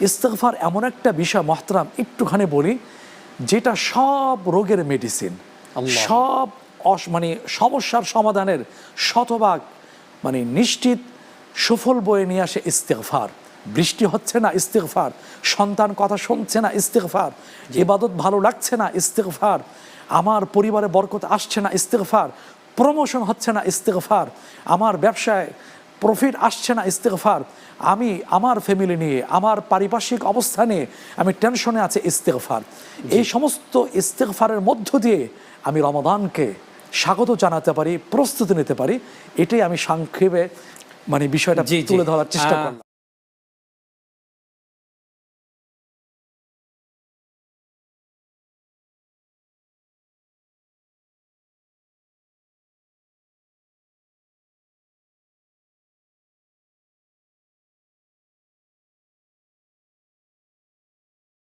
ইস্তেগফার এমন একটা বিষয় মহতরাম, একটুখানি বলি, যেটা সব রোগের মেডিসিন, সব মানে সমস্যার সমাধানের শতভাগ মানে নিশ্চিত সুফল বয়ে নিয়ে আসে ইস্তেগফার। বৃষ্টি হচ্ছে না, ইস্তেগফার। সন্তান কথা শুনছে না, ইস্তেগফার। ইবাদত ভালো লাগছে না, ইস্তেগফার। আমার পরিবারে বরকত আসছে না, ইস্তেগফার। প্রমোশন হচ্ছে না, ইস্তেগফার। আমার ব্যবসায় প্রফিট আসছে না, ইস্তেগফার। আমি আমার ফ্যামিলি নিয়ে, আমার পারিপার্শ্বিক অবস্থা নিয়ে আমি টেনশনে আছে, ইস্তেগফার। এই সমস্ত ইস্তেগফারের মধ্য দিয়ে আমি রমাদানকে স্বাগত জানাতে পারি, প্রস্তুতি নিতে পারি। এটাই আমি সংক্ষেপে মানে বিষয়টা তুলে ধরার চেষ্টা করলাম।